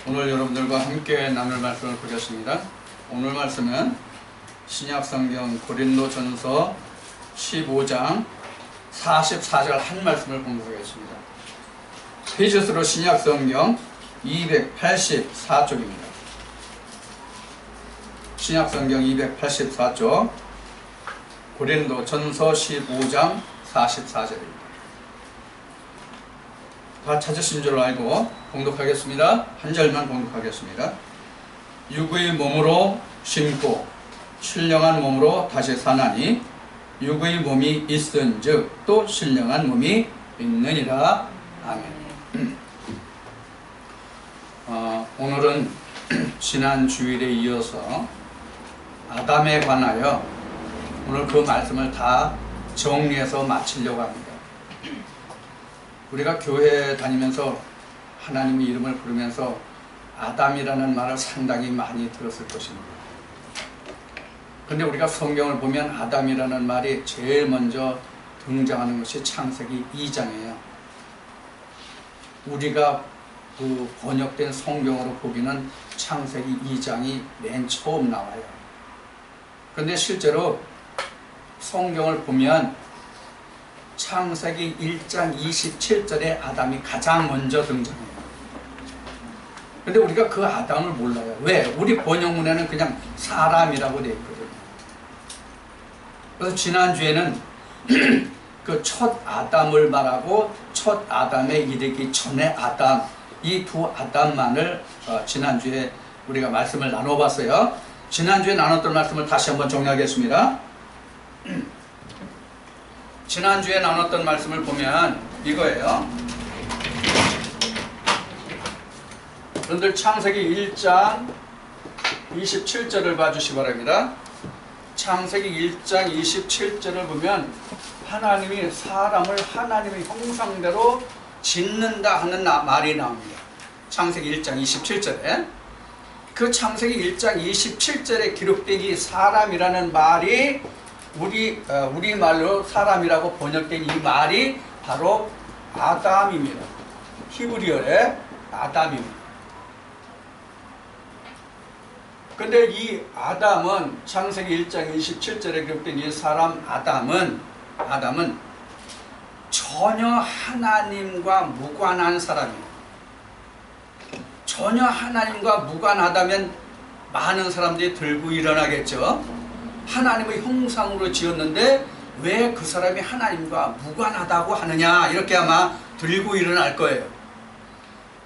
오늘 여러분들과 함께 나눌 말씀을 보겠습니다. 오늘 말씀은 신약성경 고린도전서 15장 44절 한 말씀을 공부하겠습니다. 페이지수로 신약성경 284쪽입니다. 신약성경 284쪽 고린도전서 15장 44절입니다. 다 찾으신 줄 알고 공독하겠습니다. 한 절만 공독하겠습니다. 육의 몸으로 심고 신령한 몸으로 다시 사나니 육의 몸이 있은즉 또 신령한 몸이 있느니라. 아멘. 오늘은 지난 주일에 이어서 아담에 관하여 오늘 그 말씀을 다 정리해서 마치려고 합니다. 우리가 교회 다니면서 하나님의 이름을 부르면서 아담이라는 말을 상당히 많이 들었을 것입니다. 그런데 우리가 성경을 보면 아담이라는 말이 제일 먼저 등장하는 것이 창세기 2장이에요. 우리가 그 번역된 성경으로 보기는 창세기 2장이 맨 처음 나와요. 그런데 실제로 성경을 보면 창세기 1장 27절에 아담이 가장 먼저 등장해요. 근데 우리가 그 아담을 몰라요. 왜? 우리 번역문에는 그냥 사람이라고 되어 있거든요. 그래서 지난주에는 그 첫 아담을 말하고 첫 아담에 이르기 전에 아담, 이 두 아담만을 지난주에 우리가 말씀을 나눠봤어요. 지난주에 나눴던 말씀을 다시 한번 정리하겠습니다. 지난주에 나눴던 말씀을 보면 이거예요. 여러분들 창세기 1장 27절을 봐주시기 바랍니다. 창세기 1장 27절을 보면 하나님이 사람을 하나님의 형상대로 짓는다 하는 말이 나옵니다. 창세기 1장 27절에 그 창세기 1장 27절에 기록된 이 사람이라는 말이 우리말로 사람이라고 번역된 이 말이 바로 아담입니다. 히브리어의 아담입니다. 근데 이 아담은 창세기 1장 27절에 기록된 이 사람 아담은 전혀 하나님과 무관한 사람이에요. 전혀 하나님과 무관하다면 많은 사람들이 들고 일어나겠죠. 하나님의 형상으로 지었는데 왜 그 사람이 하나님과 무관하다고 하느냐, 이렇게 아마 들고 일어날 거예요.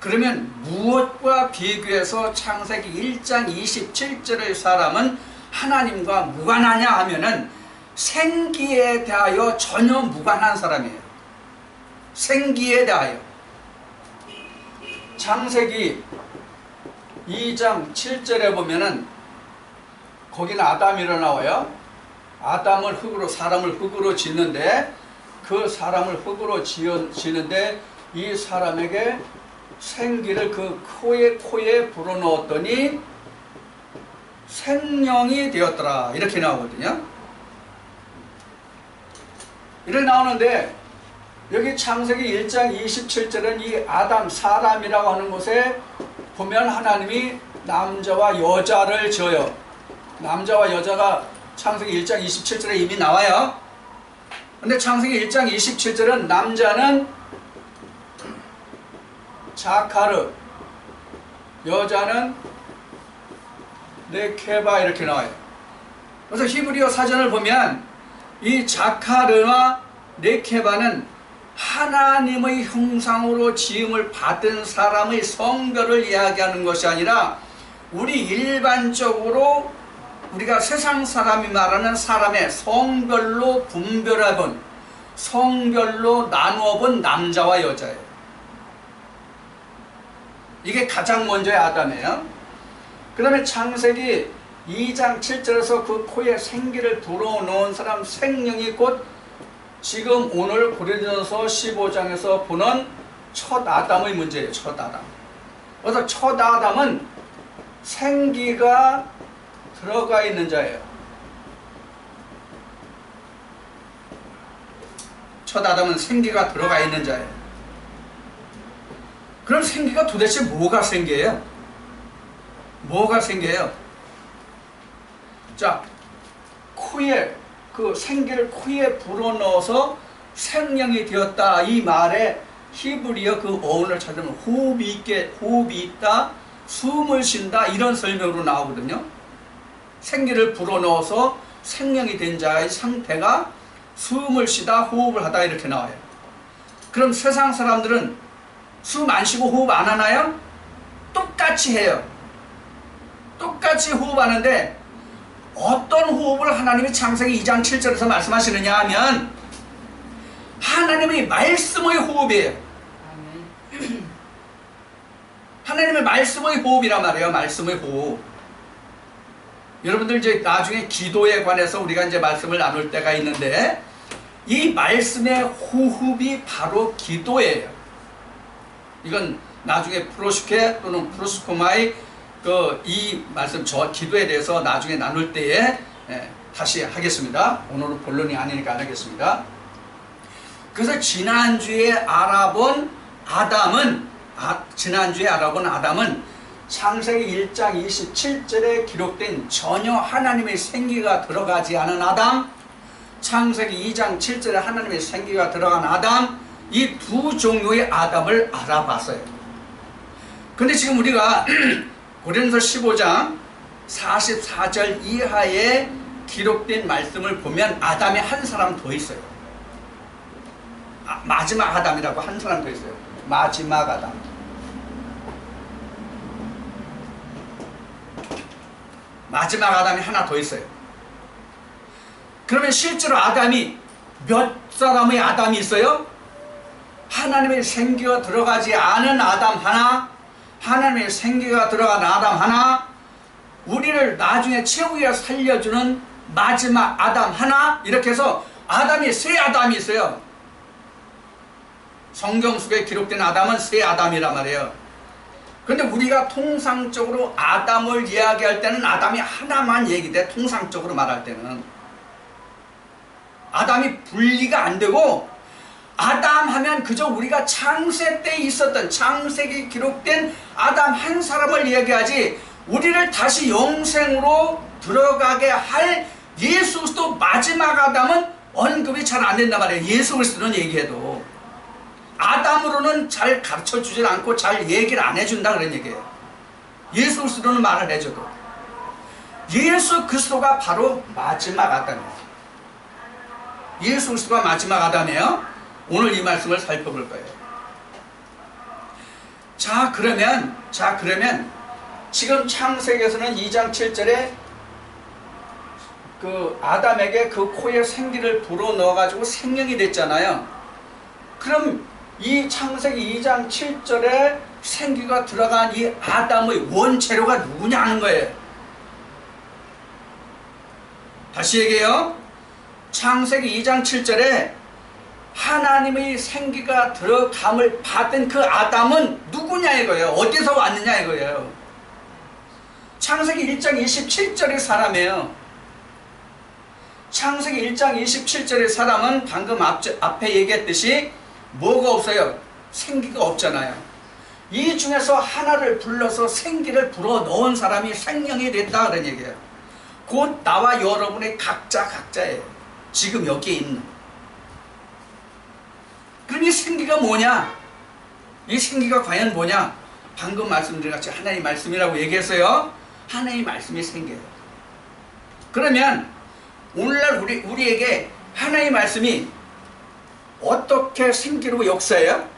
그러면 무엇과 비교해서 창세기 1장 27절의 사람은 하나님과 무관하냐 하면은 생기에 대하여 전혀 무관한 사람이에요. 생기에 대하여. 창세기 2장 7절에 보면은 거기는 아담이라 나와요. 아담을 흙으로, 사람을 흙으로 짓는데 그 사람을 흙으로 짓는데 이 사람에게 생기를 그 코에 불어넣었더니 생명이 되었더라, 이렇게 나오거든요. 이렇게 나오는데 여기 창세기 1장 27절은 이 아담, 사람이라고 하는 곳에 보면 하나님이 남자와 여자를 지어요. 남자와 여자가 창세기 1장 27절에 이미 나와요. 근데 창세기 1장 27절은 남자는 자카르, 여자는 네케바, 이렇게 나와요. 그래서 히브리어 사전을 보면 이 자카르와 네케바는 하나님의 형상으로 지음을 받은 사람의 성별을 이야기하는 것이 아니라 우리 일반적으로 우리가 세상 사람이 말하는 사람의 성별로 분별해본, 성별로 나누어본 남자와 여자예요. 이게 가장 먼저의 아담이에요. 그 다음에 창세기 2장 7절에서 그 코에 생기를 불어넣은 사람, 생명이 곧 지금 오늘 고린도전서 15장에서 보는 첫 아담의 문제예요. 첫 아담. 그래서 첫 아담은 생기가 들어가 있는 자예요. 첫 아담은 생기가 들어가 있는 자예요. 그럼 생기가 도대체 뭐가 생기예요? 뭐가 생겨요? 자, 코에 그 생기를 코에 불어넣어서 생명이 되었다. 이 말에 히브리어 그 어원을 찾으면 호흡이 있다, 숨을 쉰다 이런 설명으로 나오거든요. 생기를 불어넣어서 생명이 된 자의 상태가 숨을 쉬다, 호흡을 하다 이렇게 나와요. 그럼 세상 사람들은 숨 안 쉬고 호흡 안 하나요? 똑같이 해요. 똑같이 호흡하는데 어떤 호흡을 하나님이 창세기 2장 7절에서 말씀하시느냐 하면 하나님의 말씀의 호흡이에요. 하나님의 말씀의 호흡이란 말이에요. 말씀의 호흡. 여러분들 이제 나중에 기도에 관해서 우리가 이제 말씀을 나눌 때가 있는데 이 말씀의 호흡이 바로 기도예요. 이건 나중에 프로시케 또는 프로스코마의 이 말씀 기도에 대해서 나중에 나눌 때에 다시 하겠습니다. 오늘은 본론이 아니니까 안 하겠습니다. 그래서 지난주에 알아본 아담은 창세기 1장 27절에 기록된 전혀 하나님의 생기가 들어가지 않은 아담, 창세기 2장 7절에 하나님의 생기가 들어간 아담, 이 두 종류의 아담을 알아봤어요. 근데 지금 우리가 고린도서 15장 44절 이하에 기록된 말씀을 보면 아담이 한 사람 더 있어요. 마지막 아담이라고 한 사람 더 있어요. 마지막 아담. 마지막 아담이 하나 더 있어요. 그러면 실제로 아담이 몇 사람의 아담이 있어요? 하나님의 생기가 들어가지 않은 아담 하나, 하나님의 생기가 들어간 아담 하나, 우리를 나중에 최후에 살려주는 마지막 아담 하나, 이렇게 해서 아담이 세 아담이 있어요. 성경 속에 기록된 아담은 세 아담이란 말이에요. 근데 우리가 통상적으로 아담을 이야기할 때는 아담이 하나만 얘기돼. 통상적으로 말할 때는 아담이 분리가 안 되고, 아담 하면 그저 우리가 창세 때 있었던, 창세기 기록된 아담 한 사람을 이야기하지, 우리를 다시 영생으로 들어가게 할 예수 그리스도 마지막 아담은 언급이 잘 안 된단 말이에요. 예수 그리스도는 얘기해도 아담으로는 잘 가르쳐주질 않고 잘 얘기를 안 해준다 그런 얘기예요. 예수 그리스도는 말을 해줘도. 예수 그리스도가 바로 마지막 아담이에요. 예수 그리스도가 마지막 아담이에요. 오늘 이 말씀을 살펴볼 거예요. 자 그러면 지금 창세기에서는 2장 7절에 그 아담에게 그 코에 생기를 불어넣어 가지고 생명이 됐잖아요. 그럼 이 창세기 2장 7절에 생기가 들어간 이 아담의 원재료가 누구냐 하는 거예요. 다시 얘기해요. 창세기 2장 7절에 하나님의 생기가 들어감을 받은 그 아담은 누구냐 이거예요. 어디서 왔느냐 이거예요. 창세기 1장 27절의 사람이에요. 창세기 1장 27절의 사람은 방금 앞에 얘기했듯이 뭐가 없어요? 생기가 없잖아요. 이 중에서 하나를 불러서 생기를 불어넣은 사람이 생명이 됐다 그런 얘기예요. 곧 나와 여러분의 각자예요. 지금 여기에 있는. 그럼 이 생기가 뭐냐? 이 생기가 과연 뭐냐? 방금 말씀드린 같이 하나님의 말씀이라고 얘기했어요. 하나님의 말씀이 생겨요. 그러면 오늘날 우리에게 하나님의 말씀이 어떻게 생기로 역사해요?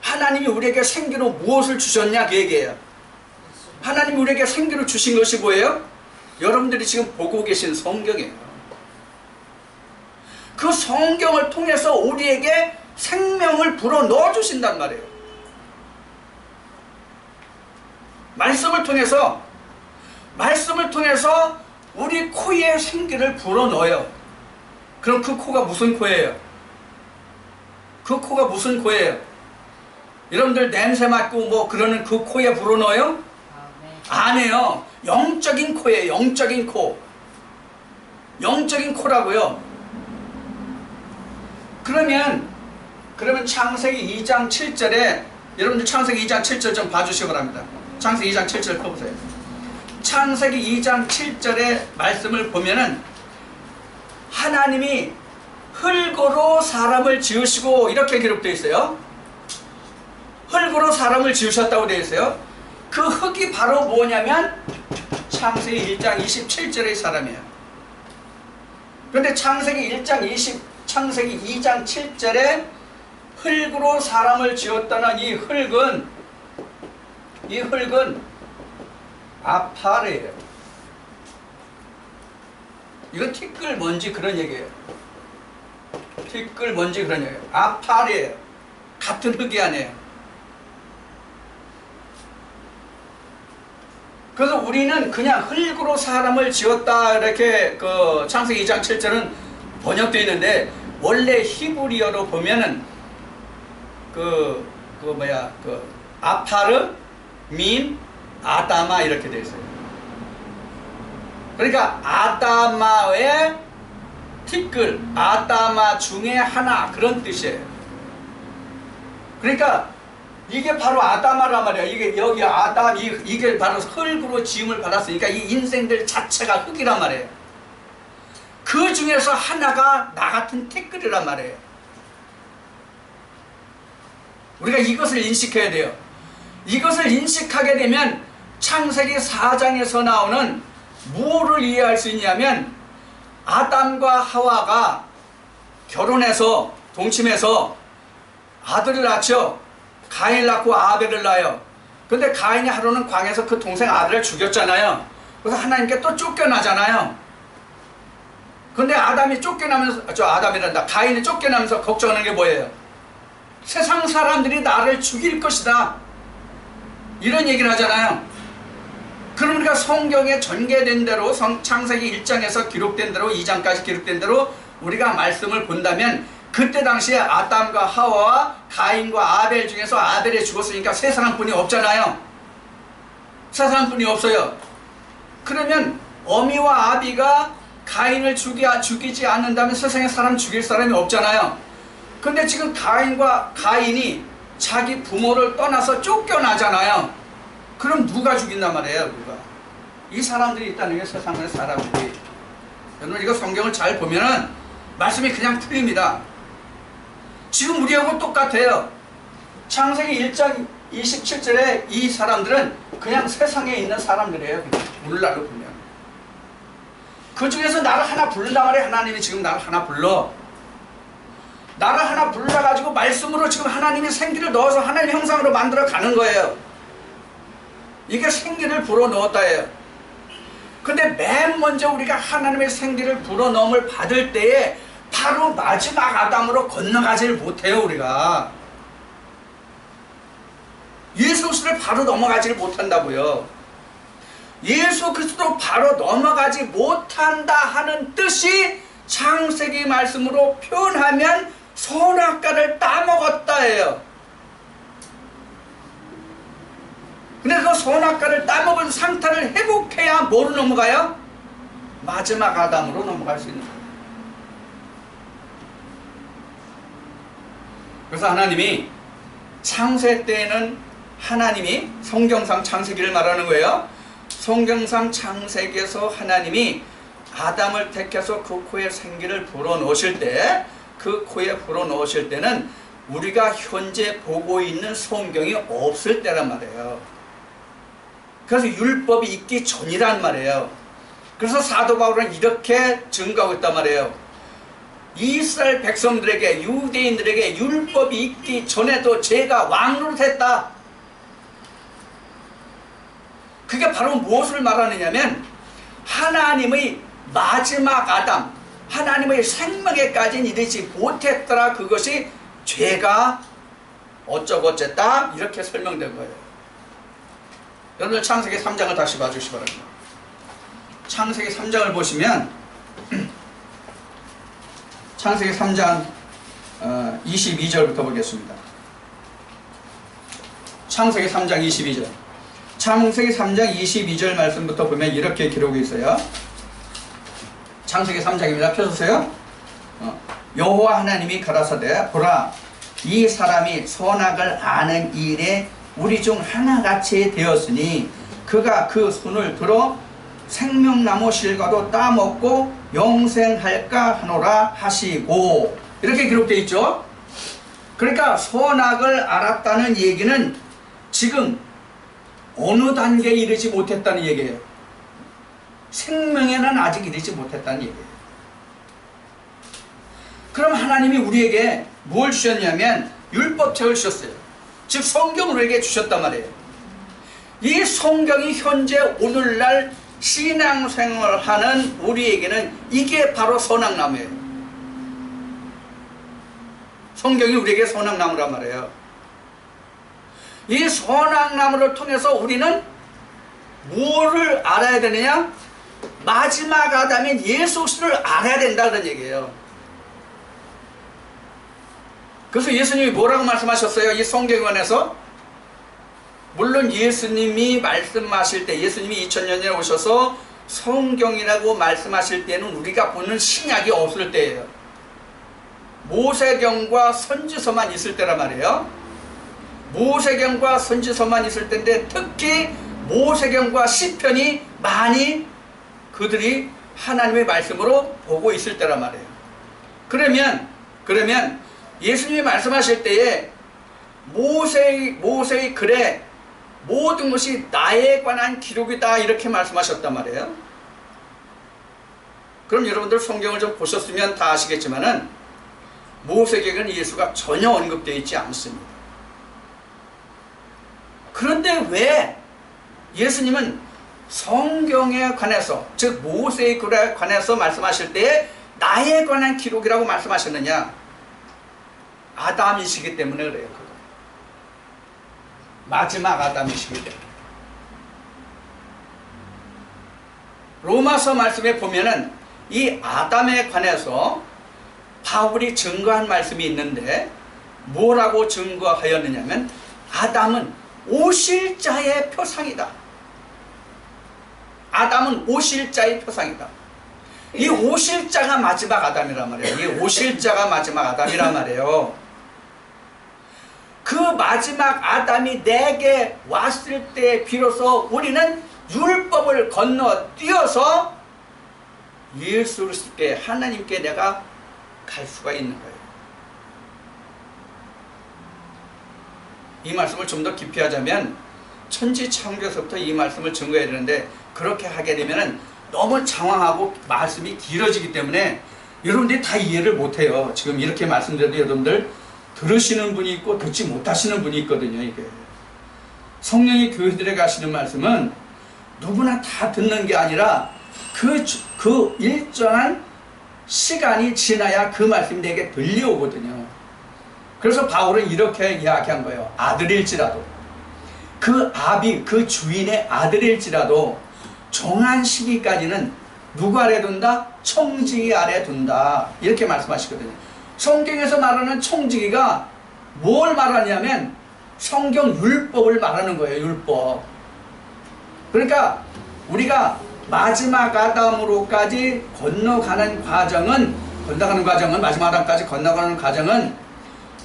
하나님이 우리에게 생기로 무엇을 주셨냐 그 얘기예요. 하나님이 우리에게 생기로 주신 것이 뭐예요? 여러분들이 지금 보고 계신 성경이에요. 그 성경을 통해서 우리에게 생명을 불어넣어 주신단 말이에요. 말씀을 통해서 우리 코에 생기를 불어넣어요. 그럼 그 코가 무슨 코예요? 그 코가 무슨 코예요? 여러분들 냄새 맡고 뭐 그러는 그 코에 불어넣어요? 안 해요. 영적인 코예요. 영적인 코. 영적인 코라고요. 그러면 창세기 2장 7절에 여러분들 창세기 2장 7절 좀 봐주시기 바랍니다. 창세기 2장 7절 펴보세요. 창세기 2장 7절의 말씀을 보면은 하나님이 흙으로 사람을 지으시고 이렇게 기록되어 있어요. 흙으로 사람을 지으셨다고 되어 있어요. 그 흙이 바로 뭐냐면 창세기 1장 27절의 사람이에요. 그런데 창세기 2장 7절에 흙으로 사람을 지었다는 이 흙은 아파르예요. 이건 티끌 먼지 그런 얘기예요. 티끌 먼지 그런 얘기예요. 아파르예요. 같은 흙이 아니에요. 그래서 우리는 그냥 흙으로 사람을 지었다 이렇게 그 창세기 2장 7절은 번역되어 있는데 원래 히브리어로 보면은 아파르 민 아다마 이렇게 되어 있어요. 그러니까 아다마의 티끌, 아다마 중에 하나 그런 뜻이에요. 그러니까 이게 바로 아다마란 말이야. 이게 여기 아담 이게 바로 흙으로 지음을 받았으니까 이 인생들 자체가 흙이란 말이에요. 그 중에서 하나가 나 같은 티끌이란 말이에요. 우리가 이것을 인식해야 돼요. 이것을 인식하게 되면 창세기 4장에서 나오는 무엇을 이해할 수 있냐면 아담과 하와가 결혼해서 동침해서 아들을 낳죠. 가인을 낳고 아벨을 낳아요. 근데 가인이 하루는 광에서 그 동생 아벨을 죽였잖아요. 그래서 하나님께 또 쫓겨나잖아요. 근데 아담이 쫓겨나면서 가인이 쫓겨나면서 걱정하는 게 뭐예요? 세상 사람들이 나를 죽일 것이다 이런 얘기를 하잖아요. 그러니까 성경에 전개된 대로 창세기 1장에서 기록된 대로 2장까지 기록된 대로 우리가 말씀을 본다면 그때 당시에 아담과 하와와 가인과 아벨 중에서 아벨이 죽었으니까 세 사람뿐이 없잖아요. 세 사람뿐이 없어요. 그러면 어미와 아비가 가인을 죽이지 않는다면 세상에 사람 죽일 사람이 없잖아요. 근데 지금 가인이 자기 부모를 떠나서 쫓겨나잖아요. 그럼 누가 죽인단 말이에요? 누가? 이 사람들이 있다는 게 세상의 사람들이. 여러분 이거 성경을 잘 보면은 말씀이 그냥 풀립니다. 지금 우리하고 똑같아요. 창세기 1장 27절에 이 사람들은 그냥 세상에 있는 사람들이에요. 오늘날로 보면. 그 중에서 나를 하나 부른단 말이에요. 하나님이 지금 나를 하나 불러. 나를 하나 불러가지고 말씀으로 지금 하나님이 생기를 넣어서 하나님 형상으로 만들어 가는 거예요. 이게 생기를 불어넣었다예요. 근데 맨 먼저 우리가 하나님의 생기를 불어넣음을 받을 때에 바로 마지막 아담으로 건너가지를 못해요. 우리가 예수 그리스도를 바로 넘어가지를 못한다고요. 예수 그리스도로 바로 넘어가지 못한다 하는 뜻이 창세기 말씀으로 표현하면 선악과를 따먹었다예요. 근데 그 선악과를 따먹은 상태를 회복해야 뭐로 넘어가요? 마지막 아담으로 넘어갈 수 있는 거예요. 그래서 하나님이 창세 때에는 하나님이 성경상 창세기를 말하는 거예요. 성경상 창세기에서 하나님이 아담을 택해서 그 코에 생기를 불어넣으실 때, 그 코에 불어넣으실 때는 우리가 현재 보고 있는 성경이 없을 때란 말이에요. 그래서 율법이 있기 전이란 말이에요. 그래서 사도 바울은 이렇게 증거하고 있단 말이에요. 이스라엘 백성들에게, 유대인들에게 율법이 있기 전에도 제가 왕노릇했다. 그게 바로 무엇을 말하느냐면 하나님의 마지막 아담, 하나님의 생명에까지는 이르지 못했더라. 그것이 죄가 어쩌고저쩌다 이렇게 설명된 거예요. 여러분 창세기 3장을 다시 봐주시기 바랍니다. 창세기 3장을 보시면 창세기 3장 22절부터 보겠습니다. 창세기 3장 22절. 창세기 3장 22절 말씀부터 보면 이렇게 기록이 있어요. 창세기 3장입니다. 펴주세요. 여호와 하나님이 가라사대 보라 이 사람이 선악을 아는 일에 우리 중 하나같이 되었으니 그가 그 손을 들어 생명나무 실과도 따먹고 영생할까 하노라 하시고, 이렇게 기록되어 있죠. 그러니까 선악을 알았다는 얘기는 지금 어느 단계에 이르지 못했다는 얘기예요. 생명에는 아직 이르지 못했다는 얘기예요. 그럼 하나님이 우리에게 뭘 주셨냐면 율법책을 주셨어요. 즉 성경을 우리에게 주셨단 말이에요. 이 성경이 현재 오늘날 신앙생활을 하는 우리에게는 이게 바로 선악나무예요. 성경이 우리에게 선악나무란 말이에요. 이 선악나무를 통해서 우리는 뭐를 알아야 되느냐? 마지막 아담인 예수 그리스도를 알아야 된다는 얘기예요. 그래서 예수님이 뭐라고 말씀하셨어요? 이 성경에 관해서? 물론 예수님이 말씀하실 때, 예수님이 2000년 전에 오셔서 성경이라고 말씀하실 때는 우리가 보는 신약이 없을 때예요. 모세경과 선지서만 있을 때란 말이에요. 모세경과 선지서만 있을 때인데, 특히 모세경과 시편이 많이 그들이 하나님의 말씀으로 보고 있을 때란 말이에요. 그러면 예수님이 말씀하실 때에 모세의 글에 모든 것이 나에 관한 기록이다 이렇게 말씀하셨단 말이에요. 그럼 여러분들 성경을 좀 보셨으면 다 아시겠지만은 모세경에는 예수가 전혀 언급되어 있지 않습니다. 그런데 왜 예수님은 성경에 관해서, 즉 모세의 글에 관해서 말씀하실 때에 나에 관한 기록이라고 말씀하셨느냐? 아담이시기 때문에 그래요. 마지막 아담이시기 때문에. 로마서 말씀에 보면은 이 아담에 관해서 바울이 증거한 말씀이 있는데 뭐라고 증거하였느냐면 아담은 오실 자의 표상이다. 아담은 오실 자의 표상이다. 이 오실 자가 마지막 아담이란 말이에요. 이 오실 자가 마지막 아담이란 말이에요. 그 마지막 아담이 내게 왔을 때 비로소 우리는 율법을 건너뛰어서 예수 그리스도께, 하나님께 내가 갈 수가 있는 거예요. 이 말씀을 좀 더 깊이 하자면 천지창조에서부터 이 말씀을 증거해야 되는데, 그렇게 하게 되면 너무 장황하고 말씀이 길어지기 때문에 여러분들이 다 이해를 못해요. 지금 이렇게 말씀드려도 여러분들 들으시는 분이 있고 듣지 못하시는 분이 있거든요. 이게 성령이 교회들에게 하시는 말씀은 누구나 다 듣는 게 아니라 그 일정한 시간이 지나야 그 말씀이 내게 들려오거든요. 그래서 바울은 이렇게 이야기한 거예요. 아들일지라도, 그 아비, 그 주인의 아들일지라도 정한 시기까지는 누구 아래 둔다? 청지기 아래 둔다. 이렇게 말씀하시거든요. 성경에서 말하는 청지기가 뭘 말하냐면 성경 율법을 말하는 거예요. 율법. 그러니까 우리가 마지막 아담으로까지 건너가는 과정은 마지막 아담까지 건너가는 과정은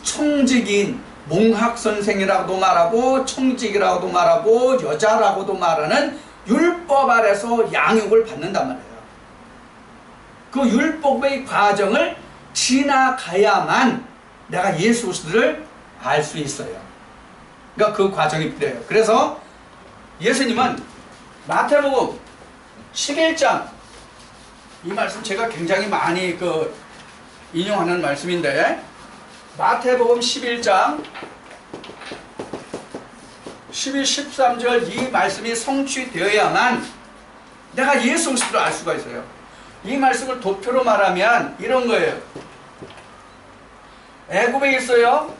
청지기인, 몽학선생이라고도 말하고 청지기라고도 말하고 여자라고도 말하는 율법 아래서 양육을 받는단 말이에요. 그 율법의 과정을 지나가야만 내가 예수 그리스도를 알 수 있어요. 그러니까 그 과정이 필요해요. 그래서 예수님은 마태복음 11장, 이 말씀 제가 굉장히 많이 인용하는 말씀인데, 마태복음 11장 12, 13절 이 말씀이 성취되어야만 내가 예수 그리스도를 알 수가 있어요. 이 말씀을 도표로 말하면 이런 거예요. 애굽에 있어요,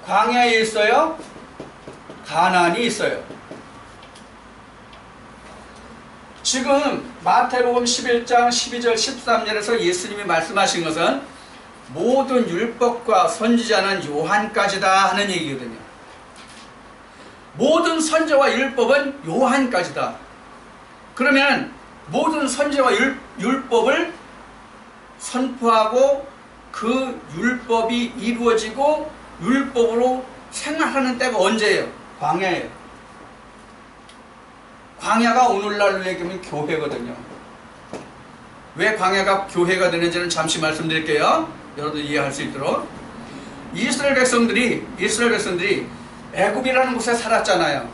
광야에 있어요, 가나안이 있어요. 지금 마태복음 11장 12절 13절에서 예수님이 말씀하신 것은 모든 율법과 선지자는 요한까지다 하는 얘기거든요. 모든 선지자와 율법은 요한까지다. 그러면 모든 선지자와 율법을 선포하고 그 율법이 이루어지고 율법으로 생활하는 때가 언제예요? 광야예요. 광야가 오늘날로 얘기하면 교회거든요. 왜 광야가 교회가 되는지는 잠시 말씀드릴게요. 여러분들 이해할 수 있도록. 이스라엘 백성들이 애굽이라는 곳에 살았잖아요.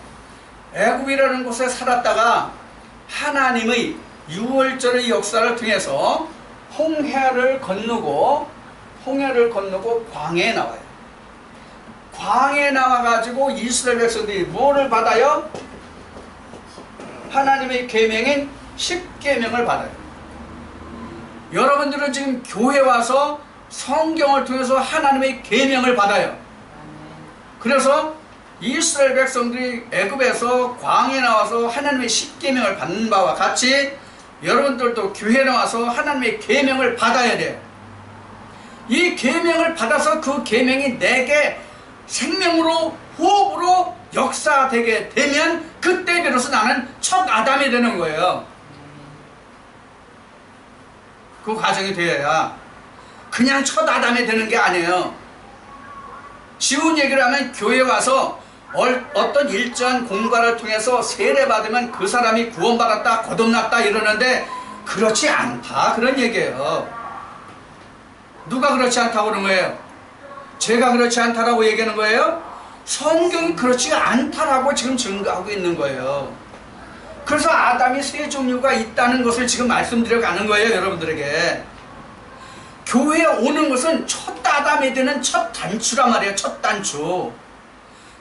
애굽이라는 곳에 살았다가 하나님의 유월절의 역사를 통해서 홍해를 건너고 광야에 나와요. 광야에 나와가지고 이스라엘 백성들이 뭐를 받아요? 하나님의 계명인 십계명을 받아요. 여러분들은 지금 교회 와서 성경을 통해서 하나님의 계명을 받아요. 그래서 이스라엘 백성들이 애굽에서 광야에 나와서 하나님의 십계명을 받는 바와 같이 여러분들도 교회에 나와서 하나님의 계명을 받아야 돼요. 이 계명을 받아서 그 계명이 내게 생명으로 호흡으로 역사되게 되면 그때 비로소 나는 첫 아담이 되는 거예요. 그 과정이 되어야 그냥 첫 아담이 되는 게 아니에요. 쉬운 얘기를 하면 교회에 와서 어떤 일정한 공부를 통해서 세례받으면 그 사람이 구원받았다 거듭났다 이러는데 그렇지 않다 그런 얘기예요. 누가 그렇지 않다고 그러는 거예요? 제가 그렇지 않다라고 얘기하는 거예요? 성경이 그렇지 않다라고 지금 증거하고 있는 거예요. 그래서 아담이 세 종류가 있다는 것을 지금 말씀드려 가는 거예요. 여러분들에게 교회에 오는 것은 첫 아담이 되는 첫 단추란 말이에요. 첫 단추.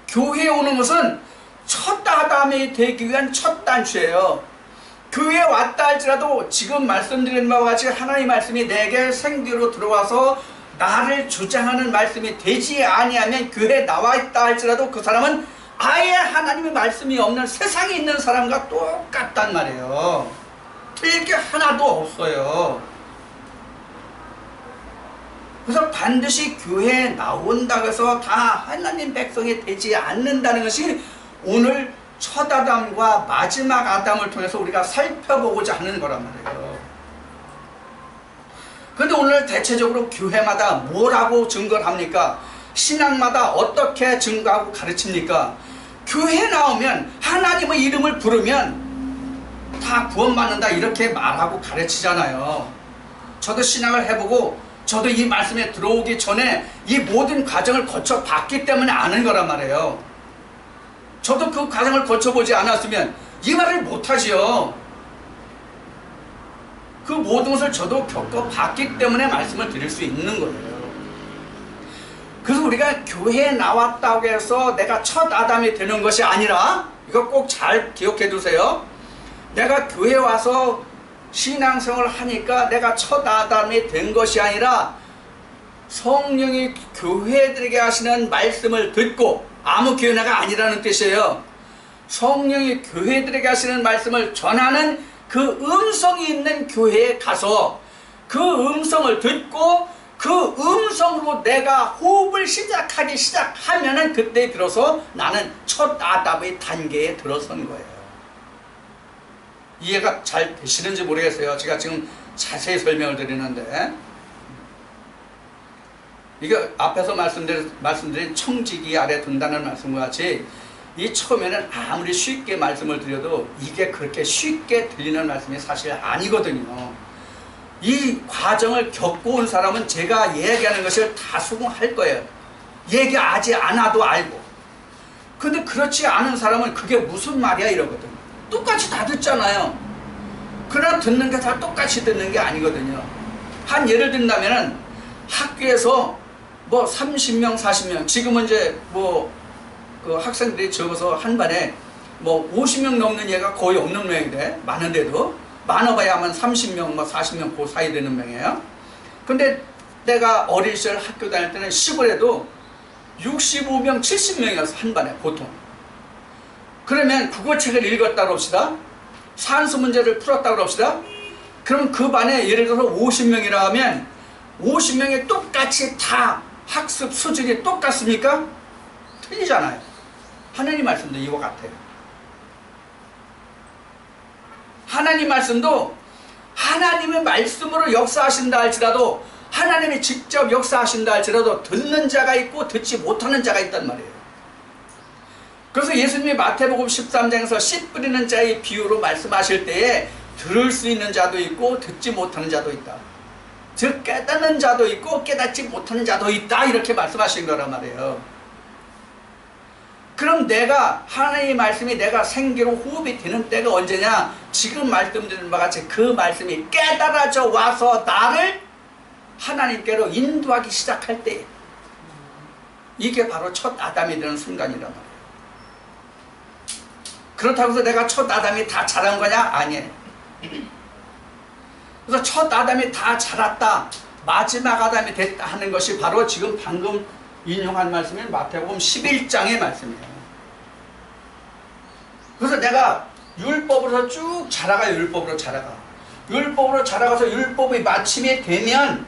교회에 오는 것은 첫 아담이 되기 위한 첫 단추예요. 교회에 왔다 할지라도 지금 말씀드린 바와 같이 하나님의 말씀이 내게 생기로 들어와서 나를 주장하는 말씀이 되지 아니하면 교회에 나와 있다 할지라도 그 사람은 아예 하나님의 말씀이 없는 세상에 있는 사람과 똑같단 말이에요. 틀릴 게 하나도 없어요. 그래서 반드시 교회에 나온다고 해서 다 하나님 백성이 되지 않는다는 것이 오늘 첫 아담과 마지막 아담을 통해서 우리가 살펴보고자 하는 거란 말이에요. 그런데 오늘 대체적으로 교회마다 뭐라고 증거를 합니까? 신앙마다 어떻게 증거하고 가르칩니까? 교회에 나오면 하나님의 이름을 부르면 다 구원받는다 이렇게 말하고 가르치잖아요. 저도 신앙을 해보고 저도 이 말씀에 들어오기 전에 이 모든 과정을 거쳐 봤기 때문에 아는 거란 말이에요. 저도 그 과정을 거쳐보지 않았으면 이 말을 못하지요. 그 모든 것을 저도 겪어봤기 때문에 말씀을 드릴 수 있는 거예요. 그래서 우리가 교회에 나왔다고 해서 내가 첫 아담이 되는 것이 아니라 이거 꼭 잘 기억해 두세요. 내가 교회에 와서 신앙생활을 하니까 내가 첫 아담이 된 것이 아니라 성령이 교회들에게 하시는 말씀을 듣고 아무 교회가 아니라는 뜻이에요. 성령이 교회들에게 하시는 말씀을 전하는 그 음성이 있는 교회에 가서 그 음성을 듣고 그 음성으로 내가 호흡을 시작하면은 그때 비로소 나는 첫 아담의 단계에 들어선 거예요. 이해가 잘 되시는지 모르겠어요. 제가 지금 자세히 설명을 드리는데 이게 앞에서 말씀드린 청지기 아래 든다는 말씀과 같이 이 처음에는 아무리 쉽게 말씀을 드려도 이게 그렇게 쉽게 들리는 말씀이 사실 아니거든요. 이 과정을 겪고 온 사람은 제가 얘기하는 것을 다 수긍할 거예요. 얘기하지 않아도 알고. 근데 그렇지 않은 사람은 그게 무슨 말이야 이러거든요. 똑같이 다 듣잖아요. 그러나 듣는 게 다 똑같이 듣는 게 아니거든요. 한 예를 든다면은 학교에서 뭐 30명, 40명, 지금은 이제 뭐 그 학생들이 적어서 한 반에 뭐 50명 넘는 얘가 거의 없는 명인데 많은데도 많아봐야만 30명, 뭐 40명 그 사이 되는 명이에요. 근데 내가 어린 시절 학교 다닐 때는 시골에도 65명, 70명이었어 한 반에 보통. 그러면 국어책을 읽었다고 합시다. 산수 문제를 풀었다고 합시다. 그럼 그 반에 예를 들어서 50명이라 하면 50명이 똑같이 다 학습 수준이 똑같습니까? 틀리잖아요. 하나님 말씀도 이와 같아요. 하나님 말씀도 하나님의 말씀으로 역사하신다 할지라도 하나님이 직접 역사하신다 할지라도 듣는 자가 있고 듣지 못하는 자가 있단 말이에요. 그래서 예수님이 마태복음 13장에서 씨 뿌리는 자의 비유로 말씀하실 때에 들을 수 있는 자도 있고 듣지 못하는 자도 있다. 즉 깨닫는 자도 있고 깨닫지 못하는 자도 있다, 이렇게 말씀하신 거란 말이에요. 그럼 내가 하나님의 말씀이 내가 생기로 호흡이 되는 때가 언제냐? 지금 말씀드린 바와 같이 그 말씀이 깨달아져 와서 나를 하나님께로 인도하기 시작할 때, 이게 바로 첫 아담이 되는 순간이란 말이에요. 그렇다고 해서 내가 첫 아담이 다 자란 거냐? 아니에요. 그래서 첫 아담이 다 자랐다, 마지막 아담이 됐다 하는 것이 바로 지금 방금 인용한 말씀이 마태복음 11장의 말씀이에요. 그래서 내가 율법으로 쭉 자라가요. 율법으로 자라가. 율법으로 자라가서 율법이 마침이 되면,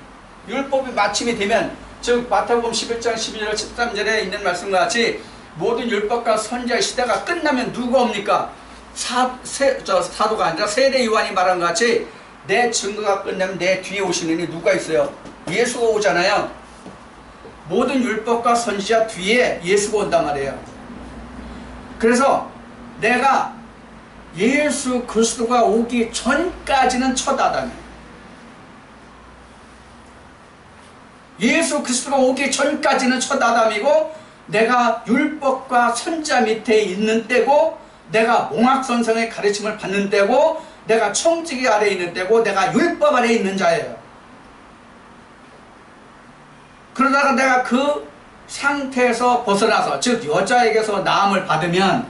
즉 마태복음 11장 12절 13절에 있는 말씀과 같이 모든 율법과 선지자의 시대가 끝나면 누가 옵니까? 사도가 아니라 세례 요한이 말한 것 같이 내 증거가 끝나면 내 뒤에 오시는 이 누가 있어요? 예수가 오잖아요. 모든 율법과 선지자 뒤에 예수가 온단 말이에요. 그래서 내가 예수 그리스도가 오기 전까지는 첫 아담이에요. 예수 그리스도가 오기 전까지는 첫 아담이고, 내가 율법과 선지자 밑에 있는 때고, 내가 몽학선생의 가르침을 받는 때고, 내가 청지기 아래에 있는 때고, 내가 율법 아래에 있는 자예요. 그러다가 내가 그 상태에서 벗어나서, 즉 여자에게서 나음을 받으면,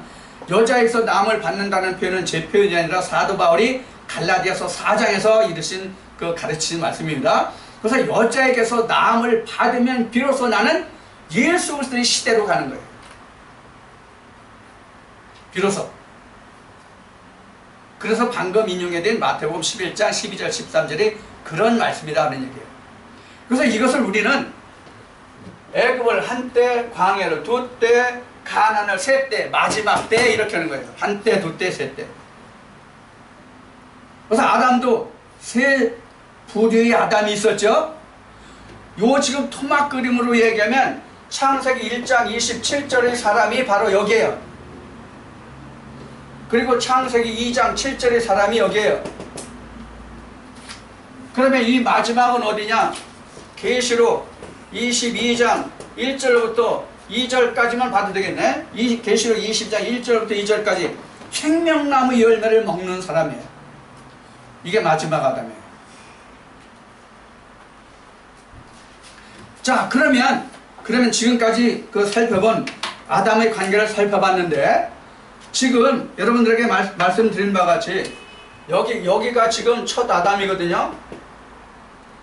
여자에게서 나음을 받는다는 표현은 제 표현이 아니라 사도 바울이 갈라디아서 4장에서 이르신 그 가르치는 말씀입니다. 그래서 여자에게서 나음을 받으면 비로소 나는 예수 그리스도의 시대로 가는 거예요. 비로소. 그래서 방금 인용해 된 마태복음 11장 12절 13절이 그런 말씀이라는 얘기예요. 그래서 이것을 우리는 애굽을 한때, 광야를 두때, 가나안을 셋때, 마지막 때 이렇게 하는 거예요. 한때, 두때, 셋때. 그래서 아담도 세 부류의 아담이 있었죠. 요 지금 토막 그림으로 얘기하면 창세기 1장 27절의 사람이 바로 여기에요. 그리고 창세기 2장 7절의 사람이 여기에요. 그러면 이 마지막은 어디냐? 계시록 22장 1절부터 2절까지만 봐도 되겠네. 계시록 20장 1절부터 2절까지 생명나무 열매를 먹는 사람이에요. 이게 마지막 아담이에요. 자, 그러면 지금까지 그 살펴본 아담의 관계를 살펴봤는데, 지금 여러분들에게 말씀드린 바와 같이 여기가 지금 첫 아담이거든요.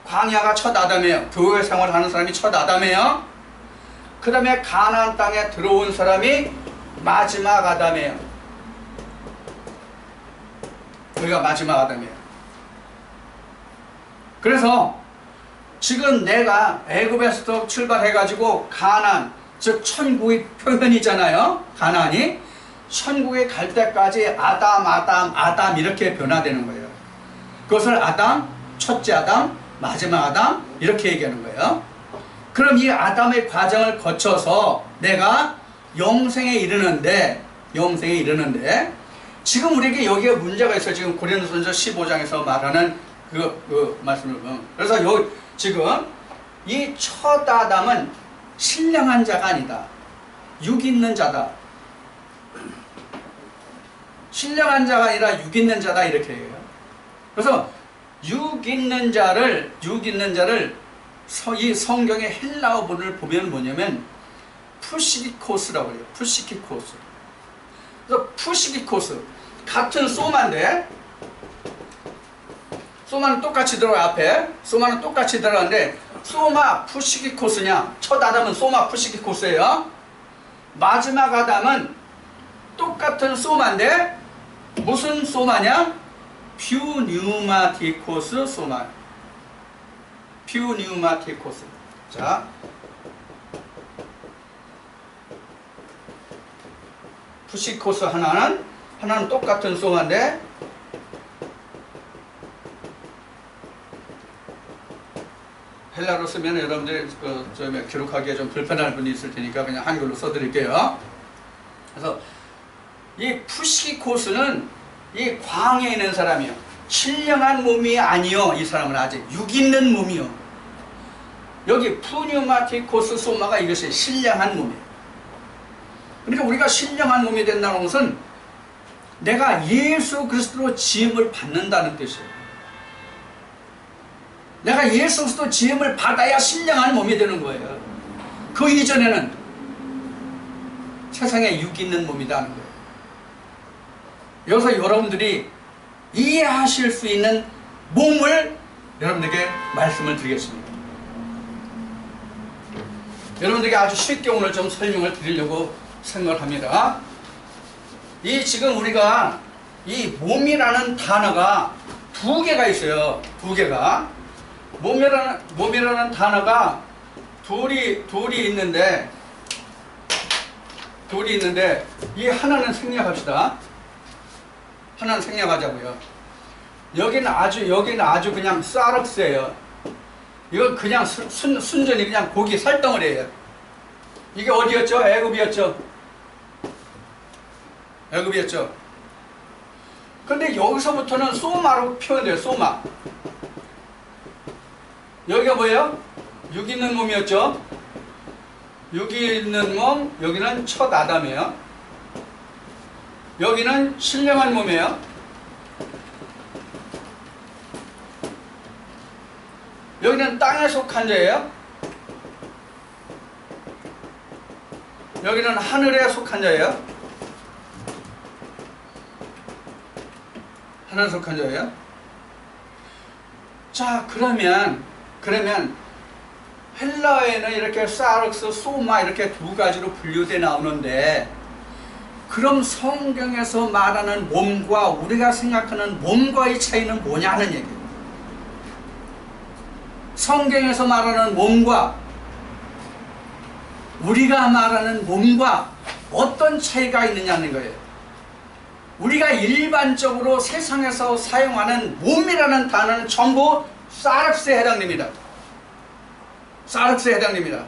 광야가 첫 아담이에요. 교회 생활하는 사람이 첫 아담이에요. 그 다음에 가나안 땅에 들어온 사람이 마지막 아담이에요. 여기가 마지막 아담이에요. 그래서 지금 내가 애굽에서 출발해가지고 가나안, 즉 천국의 표현이잖아요. 가나안이 천국에 갈 때까지 아담 이렇게 변화되는 거예요. 그것을 아담, 첫째 아담, 마지막 아담 이렇게 얘기하는 거예요. 그럼 이 아담의 과정을 거쳐서 내가 영생에 이르는데 지금 우리에게 여기에 문제가 있어요. 지금 고린도전서 15장에서 말하는 그 말씀을 보면, 그래서 지금 이 첫 아담은 신령한 자가 아니다. 육 있는 자다. 신령한 자가 아니라 육 있는 자다, 이렇게 해요. 그래서 육 있는 자를 이 성경의 헬라어본을 보면 뭐냐면 푸시키코스라고 해요. 푸시키코스. 그래서 푸시키코스 같은 소마인데, 소마는 똑같이 들어가. 앞에 소마는 똑같이 들어가는데 소마 푸시키코스냐? 첫 아담은 소마 푸시키코스예요. 마지막 아담은 똑같은 소마인데 무슨 소마냐? 퓨뉴마티코스 소마. 퓨뉴마티코스. 자, 푸시코스 하나는 똑같은 소마인데 헬라로 쓰면 여러분들이 기록하기에 좀 불편할 분이 있을 테니까 그냥 한글로 써드릴게요. 그래서 이 푸시코스는 이 광에 있는 사람이요. 신령한 몸이 아니요. 이 사람은 아직 육 있는 몸이요. 여기 푸뉴마티코스 소마가 이것이 신령한 몸이에요. 그러니까 우리가 신령한 몸이 된다는 것은 내가 예수 그리스도로 지음을 받는다는 뜻이에요. 내가 예수 그리스도 지음을 받아야 신령한 몸이 되는 거예요. 그 이전에는 세상에 육 있는 몸이라는 거예요. 여기서 여러분들이 이해하실 수 있는 몸을 여러분들에게 말씀을 드리겠습니다. 여러분들에게 아주 쉽게 오늘 좀 설명을 드리려고 생각합니다. 이 지금 우리가 이 몸이라는 단어가 두 개가 있어요. 두 개가. 몸이라는 단어가 둘이 있는데 이 하나는 생략합시다. 하나는 생략하자고요. 여기는 아주 그냥 쌀억스예요. 이건 그냥 순전히 그냥 고기 살덩어리예요. 이게 어디였죠? 애굽이었죠. 근데 여기서부터는 소마로 표현돼요. 소마. 여기가 뭐예요? 육 있는 몸이었죠. 육이 있는 몸, 여기는 첫 아담이에요. 여기는 신령한 몸이에요. 여기는 땅에 속한 자예요. 여기는 하늘에 속한 자예요. 하늘에 속한 자예요. 자, 그러면 헬라어에는 이렇게 사르스, 소마 이렇게 두 가지로 분류돼 나오는데, 그럼 성경에서 말하는 몸과 우리가 생각하는 몸과의 차이는 뭐냐는 얘기예요. 성경에서 말하는 몸과 우리가 말하는 몸과 어떤 차이가 있느냐는 거예요. 우리가 일반적으로 세상에서 사용하는 몸이라는 단어는 전부 사르스에 해당됩니다. 사르스에 해당됩니다.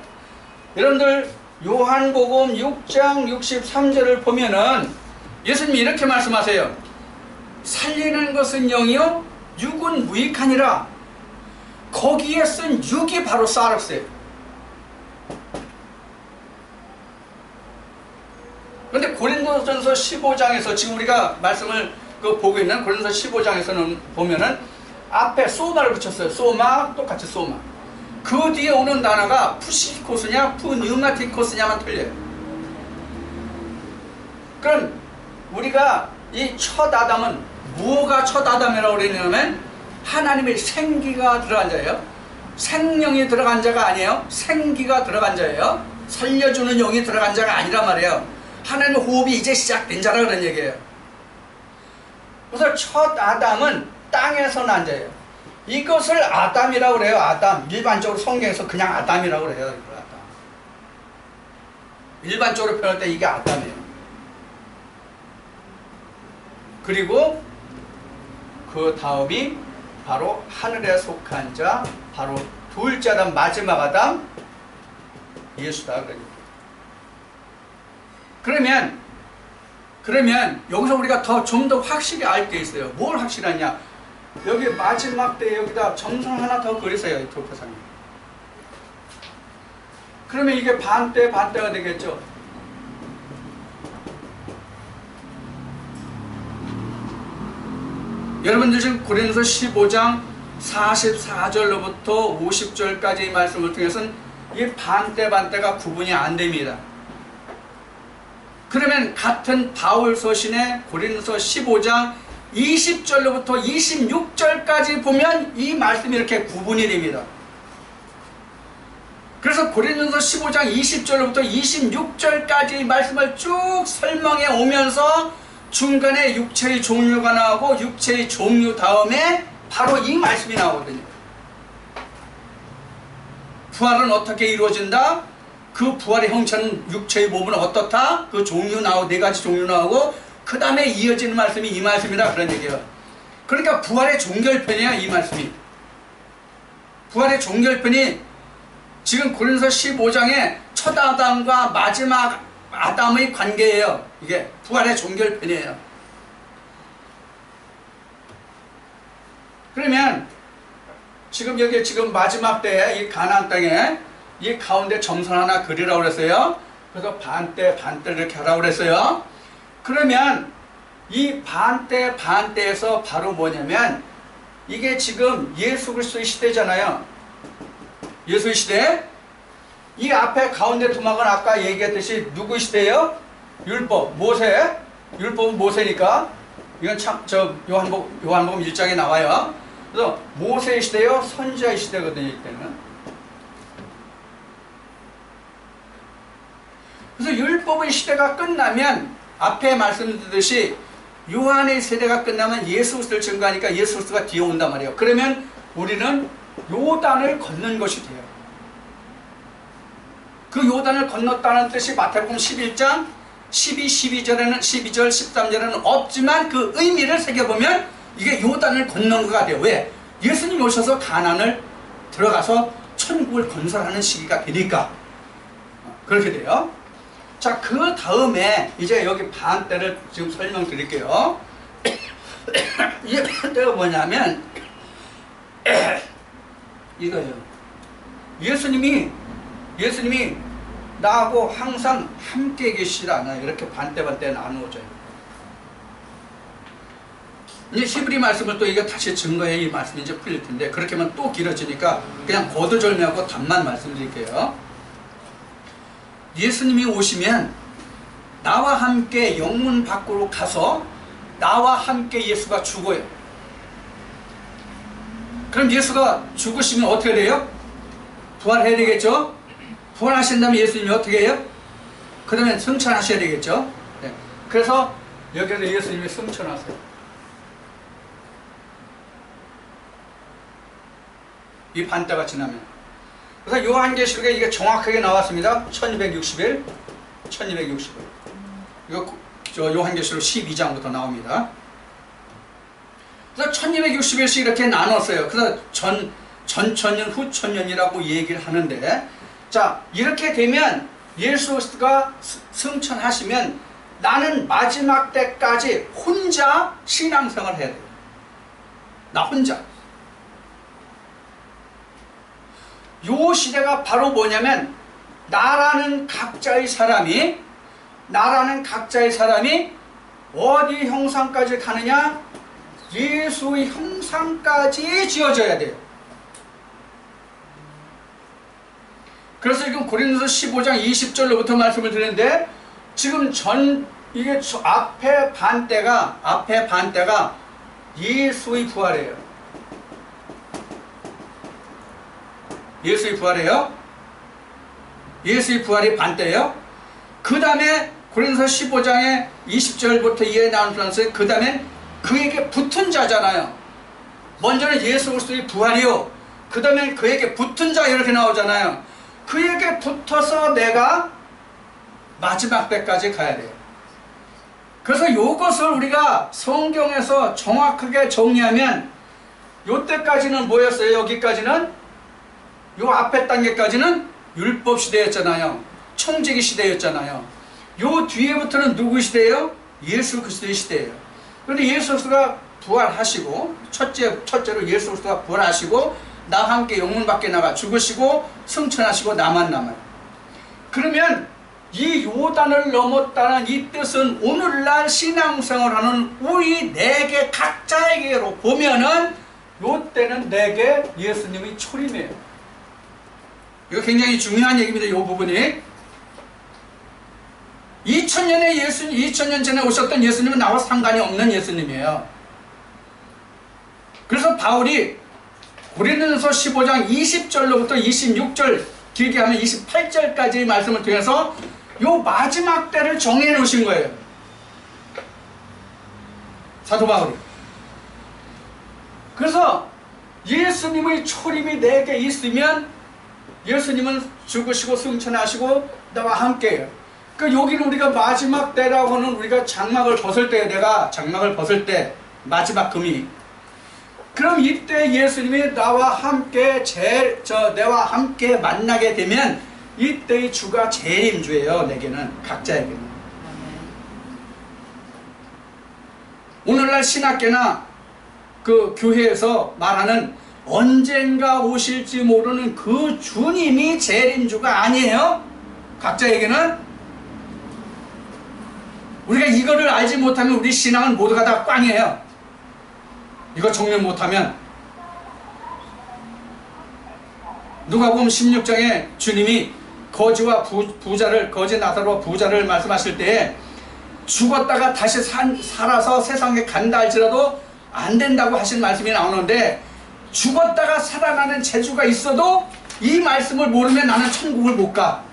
여러분들 요한복음 6장 63절을 보면은 예수님이 이렇게 말씀하세요. 살리는 것은 영이요 육은 무익하니라. 거기에 쓴 육이 바로 사르스예요. 그런데 고린도전서 15장에서 지금 우리가 말씀을 보고 있는 고린도전서 15장에서는 보면은 앞에 소마를 붙였어요. 소마, 똑같이 소마. 그 뒤에 오는 단어가 푸시코스냐 푸뉴마티코스냐만 틀려요. 그럼 우리가 이 첫 아담은 뭐가 첫 아담이라고 그러냐면 하나님의 생기가 들어간 자예요. 생명이 들어간 자가 아니에요. 생기가 들어간 자예요. 살려주는 영이 들어간 자가 아니란 말이에요. 하나님의 호흡이 이제 시작된 자라 그런 얘기예요. 그래서 첫 아담은 땅에서 난 자예요. 이것을 아담이라고 그래요. 아담. 일반적으로 성경에서 그냥 아담이라고 그래요. 아담. 일반적으로 표현할 때 이게 아담이에요. 그리고 그 다음이 바로 하늘에 속한 자, 바로 둘째 아담, 마지막 아담, 예수다. 그러면 여기서 우리가 좀 더 확실히 알 게 있어요. 뭘 확실하냐? 여기 마지막 때 여기다 점선 하나 더 그리세요. 이 돌파상에. 그러면 이게 반대가 되겠죠. 여러분들 지금 고린도서 15장 44절로부터 50절까지의 말씀을 통해서는 이 반대가 구분이 안 됩니다. 그러면 같은 바울 서신의 고린도서 15장 20절로부터 26절까지 보면 이 말씀이 이렇게 구분이 됩니다. 그래서 고린도서 15장 20절로부터 26절까지 말씀을 쭉 설명해 오면서 중간에 육체의 종류가 나오고 육체의 종류 다음에 바로 이 말씀이 나오거든요. 부활은 어떻게 이루어진다? 그 부활의 형체는 육체의 몸은 어떻다? 그 종류 나오고 네 가지 종류 나오고 그 다음에 이어지는 말씀이 이 말씀이다 그런 얘기예요. 그러니까 부활의 종결편이야 이 말씀이. 부활의 종결편이 지금 고린도서 15장에 첫 아담과 마지막 아담의 관계예요. 이게 부활의 종결편이에요. 그러면 지금 여기 지금 마지막 때에 이 가나안 땅에 이 가운데 점선 하나 그리라고 그랬어요. 그래서 반대를 이렇게 하라고 그랬어요. 그러면 이 반대에서 바로 뭐냐면 이게 지금 예수 그리스도의 시대잖아요. 예수의 시대. 이 앞에 가운데 두막은 아까 얘기했듯이 누구 시대예요? 율법, 모세. 율법은 모세니까 이건 참 요한복음 1장에 나와요. 그래서 모세의 시대요, 선지자의 시대거든요, 이때는. 그래서 율법의 시대가 끝나면 앞에 말씀드렸듯이 요한의 세대가 끝나면 예수 그리스도를 증거하니까 예수 그리스도가 뒤에 온단 말이에요. 그러면 우리는 요단을 걷는 것이 돼요. 그 요단을 건넜다는 뜻이 마태복음 11장 12절, 13절에는 없지만 그 의미를 새겨보면 이게 요단을 건넌 거가 돼요. 왜? 예수님이 오셔서 가나안을 들어가서 천국을 건설하는 시기가 되니까 그렇게 돼요. 자, 그 다음에 이제 여기 반대를 지금 설명드릴게요. 이 반대가 뭐냐면 이거예요. 예수님이 나하고 항상 함께 계시지 않아요. 이렇게 반대 나누어져요. 이제 히브리 말씀을 또 이거 다시 증거해 이 말씀이 이제 풀릴 텐데 그렇게 하면 또 길어지니까 그냥 거두절미하고 답만 말씀드릴게요. 예수님이 오시면 나와 함께 영문 밖으로 가서 나와 함께 예수가 죽어요. 그럼 예수가 죽으시면 어떻게 돼요? 부활해야 되겠죠? 부활하신 다음에 예수님이 어떻게 해요? 그 다음에 승천하셔야 되겠죠? 네. 그래서 여기서 예수님이 승천하세요. 이 반대가 지나면. 그래서 요한계시록에 이게 정확하게 나왔습니다. 1260일. 이거 요한계시록 12장부터 나옵니다. 그래서 1260일씩 이렇게 나눴어요. 그래서 전천년, 후천년이라고 얘기를 하는데, 자, 이렇게 되면 예수 그리스도가 승천하시면 나는 마지막 때까지 혼자 신앙생활을 해야 돼요. 나 혼자. 요 시대가 바로 뭐냐면 나라는 각자의 사람이 어디 형상까지 가느냐? 예수의 형상까지 지어져야 돼요. 그래서 지금 고린도서 15장 20절로부터 말씀을 드렸는데 지금 이게 앞에 반대가 예수의 부활이에요. 예수의 부활이에요. 예수의 부활이 반대예요. 그 다음에 고린도서 15장에 20절부터 이해 나누면서 그 다음에 그에게 붙은 자잖아요. 먼저는 예수 그리스도의 부활이요. 그 다음에 그에게 붙은 자 이렇게 나오잖아요. 그에게 붙어서 내가 마지막 때까지 가야 돼요. 그래서 이것을 우리가 성경에서 정확하게 정리하면 요때까지는 뭐였어요? 여기까지는 요 앞에 단계까지는 율법 시대였잖아요. 청지기 시대였잖아요. 요 뒤에부터는 누구 시대예요? 예수 그리스도의 시대예요. 그런데 예수 그리스도가 부활하시고 첫째로 예수 그리스도가 부활하시고 나와 함께 영문 밖에 나가 죽으시고 승천하시고 나만 남아요. 그러면 이 요단을 넘었다는 이 뜻은 오늘날 신앙생활하는 우리 내게 각자에게로 보면은 요때는 내게 예수님이 초림이에요. 이거 굉장히 중요한 얘기입니다. 이 부분이 2000년 전에 오셨던 예수님은 나와 상관이 없는 예수님이에요. 그래서 바울이 고린도서 15장 20절로부터 26절 길게 하면 28절까지의 말씀을 통해서 요 마지막 때를 정해 놓으신 거예요. 사도 바울이. 그래서 예수님의 초림이 내게 있으면 예수님은 죽으시고 승천하시고 나와 함께해요. 그러니까 여기는 우리가 마지막 때라고는 우리가 장막을 벗을 때, 내가 장막을 벗을 때 마지막 금이. 그럼 이때 예수님이 나와 함께 만나게 되면 이때의 주가 재림주예요. 내게는, 각자에게는. 오늘날 신학계나 그 교회에서 말하는 언젠가 오실지 모르는 그 주님이 재림주가 아니에요. 각자에게는. 우리가 이거를 알지 못하면 우리 신앙은 모두가 다 꽝이에요. 이거 정리 못하면. 누가복음 16장에 주님이 거지와 부자를, 거지 나사로와 부자를 말씀하실 때에 죽었다가 다시 살아서 세상에 간다 할지라도 안 된다고 하신 말씀이 나오는데, 죽었다가 살아나는 재주가 있어도 이 말씀을 모르면 나는 천국을 못 가.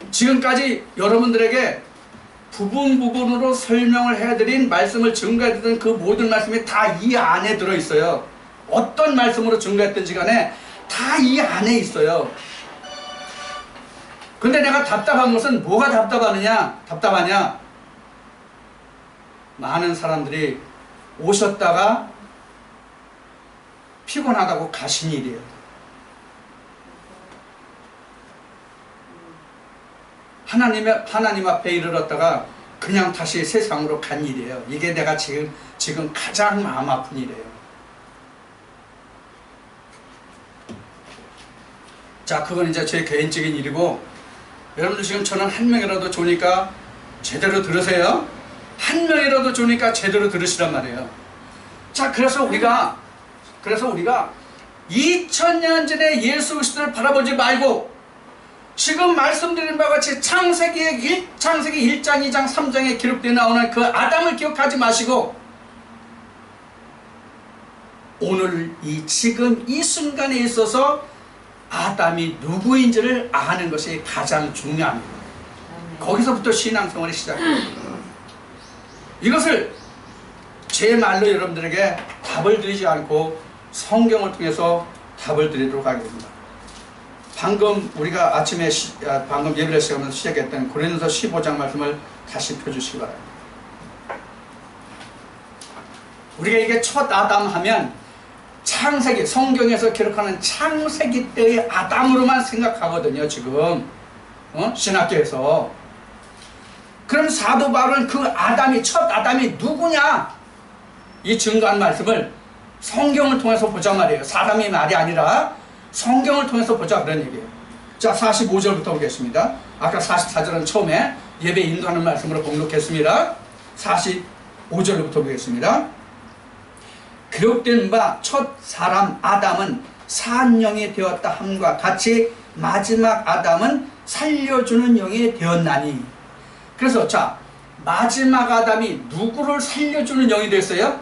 지금까지 여러분들에게 부분으로 설명을 해드린, 말씀을 증거해드린 그 모든 말씀이 다 이 안에 들어있어요. 어떤 말씀으로 증거했든지 간에 다 이 안에 있어요. 근데 내가 답답한 것은 뭐가 답답하냐? 많은 사람들이 오셨다가 피곤하다고 가신 일이에요. 하나님 앞에 이르렀다가 그냥 다시 세상으로 간 일이에요. 이게 내가 지금 가장 마음 아픈 일이에요. 자, 그건 이제 제 개인적인 일이고, 여러분들 지금 저는 한 명이라도 좋으니까 제대로 들으세요. 한 명이라도 좋으니까 제대로 들으시란 말이에요. 자, 그래서 우리가 2000년 전에 예수 그리스도를 바라보지 말고, 지금 말씀드린 바와 같이 창세기 1장, 2장, 3장에 기록되어 나오는 그 아담을 기억하지 마시고, 오늘 지금 이 순간에 있어서 아담이 누구인지를 아는 것이 가장 중요합니다. 거기서부터 신앙생활이 시작해요. 이것을 제 말로 여러분들에게 답을 드리지 않고 성경을 통해서 답을 드리도록 하겠습니다. 방금 우리가 아침에 방금 예배를 시작하면서 시작했던 고린도서 15장 말씀을 다시 펴주시기 바랍니다. 우리가 이게 첫 아담 하면 창세기, 성경에서 기록하는 창세기 때의 아담으로만 생각하거든요. 지금 신학교에서. 그럼 사도 바울은 그 아담이, 첫 아담이 누구냐, 이 증거한 말씀을 성경을 통해서 보자 말이에요. 사람의 말이 아니라 성경을 통해서 보자, 그런 얘기예요. 자, 45절부터 보겠습니다. 아까 44절은 처음에 예배 인도하는 말씀으로 봉독했습니다. 45절부터 보겠습니다. 기록된 바 첫 사람 아담은 산 영이 되었다 함과 같이 마지막 아담은 살려주는 영이 되었나니. 그래서 자, 마지막 아담이 누구를 살려주는 영이 됐어요?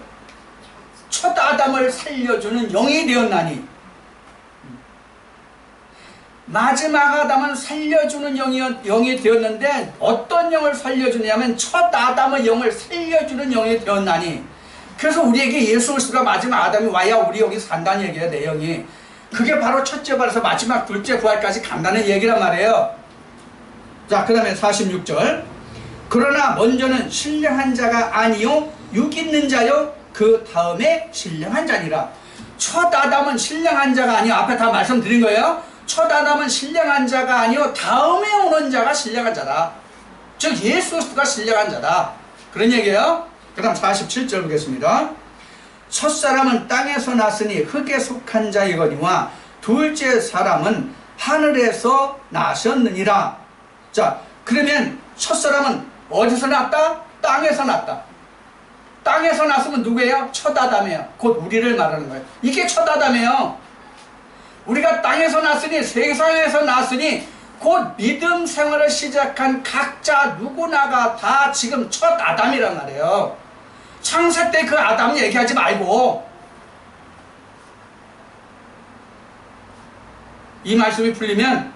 첫 아담을 살려주는 영이 되었나니. 마지막 아담은 살려주는 영이 되었는데, 어떤 영을 살려주냐면 첫 아담의 영을 살려주는 영이 되었나니. 그래서 우리에게 예수 그리스도가 마지막 아담이 와야 우리 영이 산다는 얘기예요. 내 영이. 그게 바로 첫째 부활에서 마지막 둘째 부활까지 간다는 얘기란 말이에요. 자, 그 다음에 46절. 그러나 먼저는 신령한 자가 아니요 육 있는 자요 그 다음에 신령한 자니라. 첫 아담은 신령한 자가 아니요, 앞에 다 말씀드린 거예요. 첫 아담은 신령한 자가 아니요 다음에 오는 자가 신령한 자다. 즉 예수 그리스도가 신령한 자다, 그런 얘기예요. 그 다음 47절 보겠습니다. 첫사람은 땅에서 났으니 흙에 속한 자이거니와 둘째 사람은 하늘에서 나셨느니라. 자, 그러면 첫사람은 어디서 났다? 땅에서 났다. 땅에서 났으면 누구예요? 첫 아담이에요. 곧 우리를 말하는 거예요. 이게 첫 아담이에요. 우리가 땅에서 났으니, 세상에서 났으니, 곧 믿음 생활을 시작한 각자 누구나가 다 지금 첫 아담이란 말이에요. 창세 때 그 아담 얘기하지 말고, 이 말씀이 풀리면,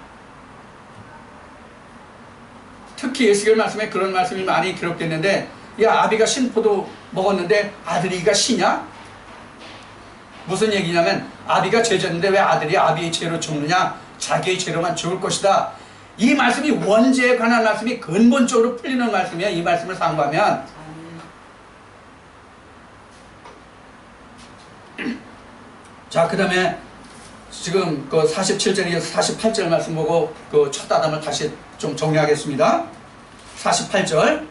특히 에스겔 말씀에 그런 말씀이 많이 기록됐는데, 야, 아비가 신포도 먹었는데 아들이가 시냐? 무슨 얘기냐면, 아비가 죄졌는데 왜 아들이 아비의 죄로 죽느냐? 자기의 죄로만 죽을 것이다. 이 말씀이 원죄에 관한 말씀이 근본적으로 풀리는 말씀이에요. 이 말씀을 상고하면. 자, 자, 그 다음에 지금 그 47절에 이어서 48절 말씀 보고 그 첫 아담을 다시 좀 정리하겠습니다. 48절.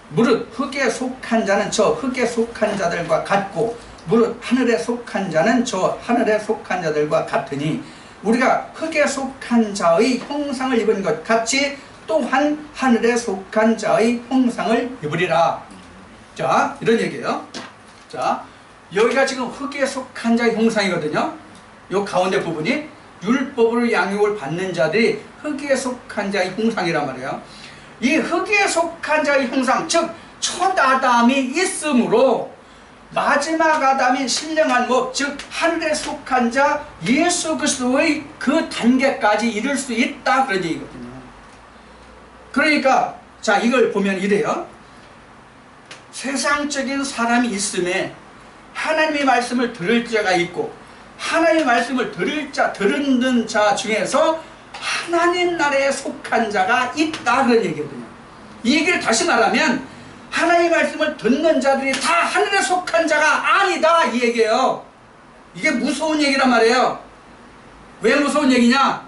무릇 흙에 속한 자는 저 흙에 속한 자들과 같고 무릇 하늘에 속한 자는 저 하늘에 속한 자들과 같으니 우리가 흙에 속한 자의 형상을 입은 것 같이 또한 하늘에 속한 자의 형상을 입으리라. 자, 이런 얘기예요. 자, 여기가 지금 흙에 속한 자의 형상이거든요. 요 가운데 부분이 율법으로 양육을 받는 자들이 흙에 속한 자의 형상이란 말이에요. 이 흙에 속한 자의 형상, 즉 첫 아담이 있으므로 마지막 아담인 신령한 법, 즉 하늘에 속한 자 예수 그리스도의 그 단계까지 이룰 수 있다, 그런 얘기거든요. 그러니까 자, 이걸 보면 이래요. 세상적인 사람이 있음에 하나님의 말씀을 들을 자가 있고 하나님의 말씀을 듣는 자 중에서 하나님 나라에 속한 자가 있다, 그런 얘기거든요. 이 얘기를 다시 말하면 하나님의 말씀을 듣는 자들이 다 하늘에 속한 자가 아니다, 이 얘기예요. 이게 무서운 얘기란 말이에요. 왜 무서운 얘기냐?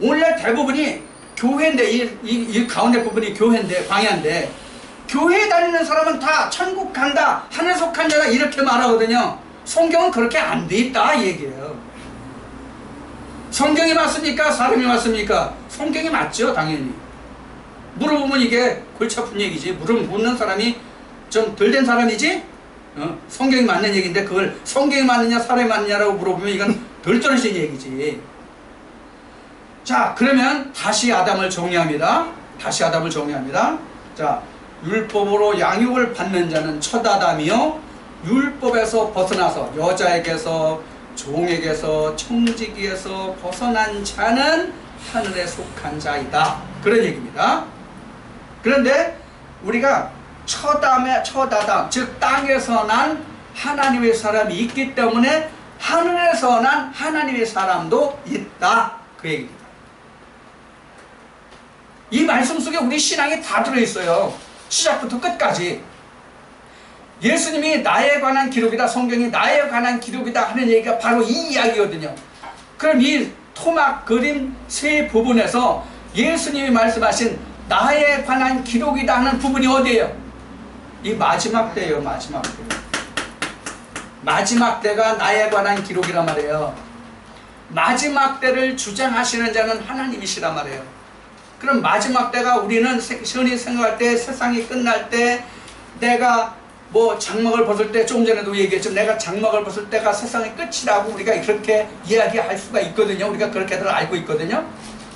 오늘날 대부분이 교회인데 이 가운데 부분이 교회인데, 광야인데 교회 다니는 사람은 다 천국 간다, 하늘에 속한 자다, 이렇게 말하거든요. 성경은 그렇게 안 돼 있다, 이 얘기예요. 성경이 맞습니까? 사람이 맞습니까? 성경이 맞죠, 당연히. 물어보면 이게 골치 아픈 얘기지. 묻는 사람이 좀 덜 된 사람이지? 성경이 맞는 얘기인데 그걸 성경이 맞느냐 사람이 맞느냐라고 물어보면 이건 덜 떨어진 얘기지. 자, 그러면 다시 아담을 정리합니다. 다시 아담을 정리합니다. 자, 율법으로 양육을 받는 자는 첫 아담이요 율법에서 벗어나서 여자에게서 종에게서 청지기에서 벗어난 자는 하늘에 속한 자이다, 그런 얘기입니다. 그런데 우리가 첫 아담, 즉 땅에서 난 하나님의 사람이 있기 때문에 하늘에서 난 하나님의 사람도 있다, 그 얘기입니다. 이 말씀 속에 우리 신앙이 다 들어있어요. 시작부터 끝까지. 예수님이 나에 관한 기록이다, 성경이 나에 관한 기록이다 하는 얘기가 바로 이 이야기거든요. 그럼 이 토막 그림 세 부분에서 예수님이 말씀하신 나에 관한 기록이다 하는 부분이 어디예요? 이 마지막 때예요. 마지막 때. 마지막 때가 나에 관한 기록이란 말이에요. 마지막 때를 주장하시는 자는 하나님이시란 말이에요. 그럼 마지막 때가 우리는 흔히 생각할 때, 세상이 끝날 때, 내가 뭐 장막을 벗을 때, 조금 전에도 얘기했죠. 내가 장막을 벗을 때가 세상의 끝이라고 우리가 그렇게 이야기할 수가 있거든요. 우리가 그렇게들 알고 있거든요.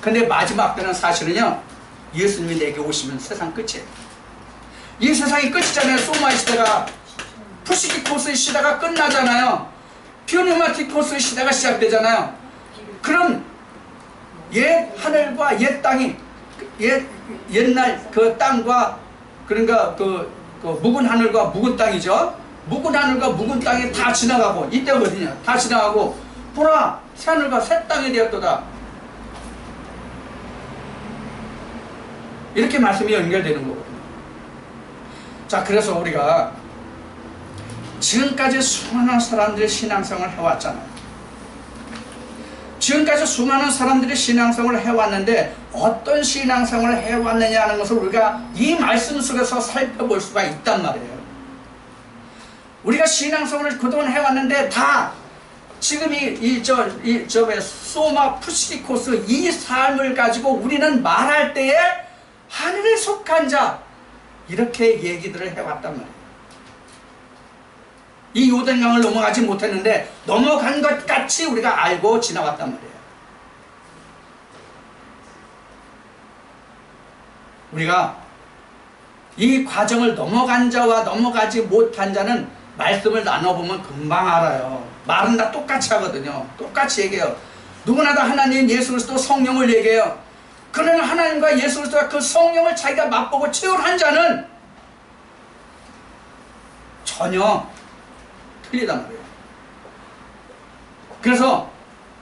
근데 마지막 때는 사실은요, 예수님이 내게 오시면 세상 끝이에요. 이 세상이 끝이잖아요. 소마 시대가, 푸시키코스의 시대가 끝나잖아요. 퓨뉴마티코스의 시대가 시작되잖아요. 그럼 옛 하늘과 옛 땅이, 옛날 그 땅과, 그러니까 그 묵은 하늘과 묵은 땅이죠. 묵은 하늘과 묵은 땅이 다 지나가고, 이때거든요. 다 지나가고, 보라, 새 하늘과 새 땅이 되었도다. 이렇게 말씀이 연결되는 거거든요. 자, 그래서 우리가 지금까지 수많은 사람들이 신앙생활을 해왔잖아요. 지금까지 수많은 사람들이 신앙생활을 해왔는데 어떤 신앙생활을 해왔느냐 하는 것을 우리가 이 말씀 속에서 살펴볼 수가 있단 말이에요. 우리가 신앙생활을 그동안 해왔는데 다 지금 소마 푸시키코스 이 삶을 가지고 우리는 말할 때에 하늘에 속한 자, 이렇게 얘기들을 해왔단 말이에요. 이 요단강을 넘어가지 못했는데 넘어간 것 같이 우리가 알고 지나왔단 말이에요. 우리가 이 과정을 넘어간 자와 넘어가지 못한 자는 말씀을 나눠보면 금방 알아요. 말은 다 똑같이 하거든요. 똑같이 얘기해요. 누구나 다 하나님, 예수 그리스도, 성령을 얘기해요. 그러나 하나님과 예수 그리스도가 그 성령을 자기가 맛보고 체험한 자는 전혀 틀리단 말이에요. 그래서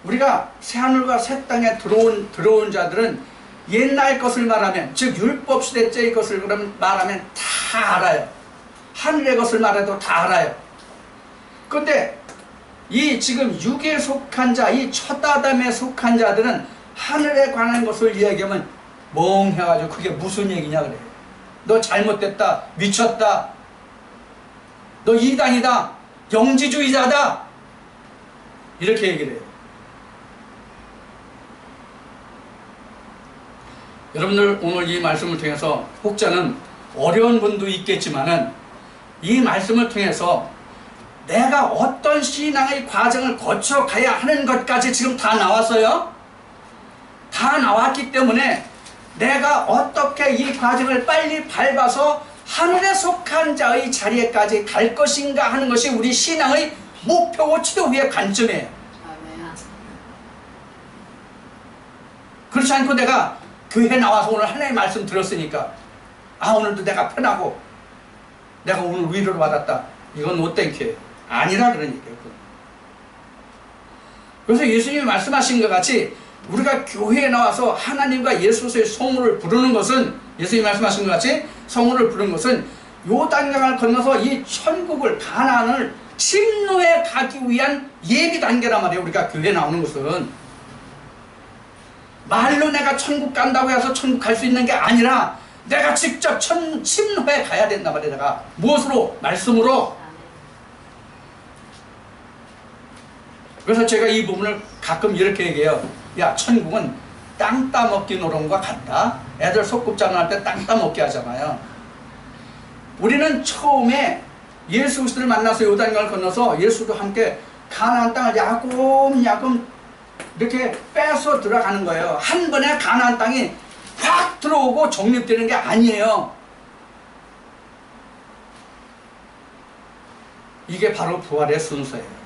우리가 새하늘과 새 땅에 들어온 자들은 옛날 것을 말하면, 즉 율법 시대 때의 것을 말하면 다 알아요. 하늘의 것을 말해도 다 알아요. 그런데 이 지금 육에 속한 자, 이 첫 아담에 속한 자들은 하늘에 관한 것을 이야기하면 멍해가지고 그게 무슨 얘기냐 그래. 너 잘못됐다, 미쳤다, 너 이단이다, 영지주의자다, 이렇게 얘기를 해요. 여러분들 오늘 이 말씀을 통해서 혹자는 어려운 분도 있겠지만은 이 말씀을 통해서 내가 어떤 신앙의 과정을 거쳐가야 하는 것까지 지금 다 나왔어요. 다 나왔기 때문에 내가 어떻게 이 과정을 빨리 밟아서 하늘에 속한 자의 자리에까지 갈 것인가 하는 것이 우리 신앙의 목표고 최후의 관점이에요. 그렇지 않고 내가 교회 나와서 오늘 하나님의 말씀 들었으니까 아 오늘도 내가 편하고 내가 오늘 위로를 받았다, 이건 노땡큐예요. 아니라 그런 얘기예요. 그래서 예수님이 말씀하신 것 같이 우리가 교회에 나와서 하나님과 예수의 성물을 부르는 것은, 예수님이 말씀하신 것 같이 성물을 부르는 것은 요단강을 건너서 이 천국을, 가나안을 침노해 가기 위한 예비 단계란 말이에요. 우리가 교회에 나오는 것은 말로 내가 천국 간다고 해서 천국 갈 수 있는 게 아니라 내가 직접 침노해 가야 된단 말이에요. 내가 무엇으로? 말씀으로. 그래서 제가 이 부분을 가끔 이렇게 얘기해요. 야, 천국은 땅 따먹기 노름과 같다. 애들 소꿉장난할 때 땅 따먹기 하잖아요. 우리는 처음에 예수 그리스도를 만나서 요단강을 건너서 예수도 함께 가나안 땅을 야금야금 이렇게 빼서 들어가는 거예요. 한 번에 가나안 땅이 확 들어오고 정립되는 게 아니에요. 이게 바로 부활의 순서예요.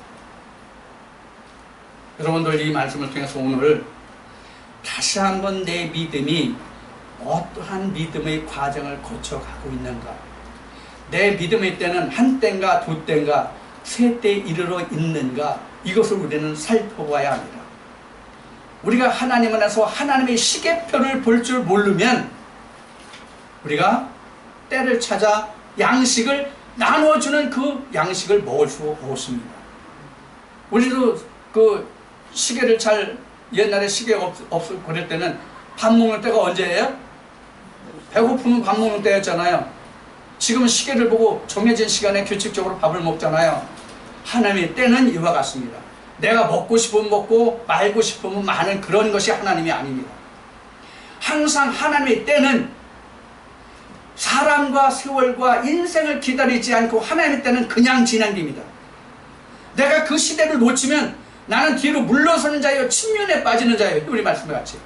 여러분들 이 말씀을 통해서 오늘 다시 한번 내 믿음이 어떠한 믿음의 과정을 거쳐가고 있는가, 내 믿음의 때는 한 때인가 두 때인가 세 때에 이르러 있는가, 이것을 우리는 살펴봐야 합니다. 우리가 하나님 안에서 하나님의 시계표를 볼 줄 모르면 우리가 때를 찾아 양식을 나눠주는 그 양식을 먹을 수 없습니다. 우리도 그 시계를 잘, 옛날에 시계 없을 그럴 때는 밥 먹는 때가 언제예요? 배고프면 밥 먹는 때였잖아요. 지금은 시계를 보고 정해진 시간에 규칙적으로 밥을 먹잖아요. 하나님의 때는 이와 같습니다. 내가 먹고 싶으면 먹고 말고 싶으면 마는 그런 것이 하나님이 아닙니다. 항상 하나님의 때는 사람과 세월과 인생을 기다리지 않고 하나님의 때는 그냥 진행됩니다. 내가 그 시대를 놓치면 나는 뒤로 물러서는 자예요, 침륜에 빠지는 자예요. 우리 말씀과 같이.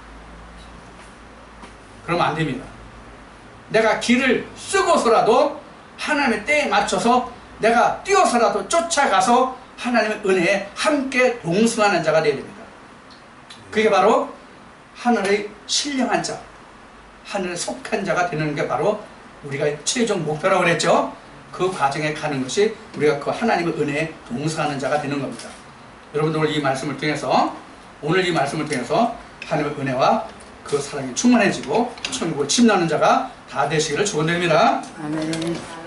그러면 안 됩니다. 내가 길을 쓰고서라도 하나님의 때에 맞춰서 내가 뛰어서라도 쫓아가서 하나님의 은혜에 함께 동승하는 자가 되어야 됩니다. 그게 바로 하늘의 신령한 자, 하늘에 속한 자가 되는 게 바로 우리가 최종 목표라고 그랬죠. 그 과정에 가는 것이 우리가 그 하나님의 은혜에 동승하는 자가 되는 겁니다. 여러분들 오늘 이 말씀을 통해서, 오늘 이 말씀을 통해서 하나님의 은혜와 그 사랑이 충만해지고 천국을 침노하는 자가 다 되시기를 축원드립니다. 아멘.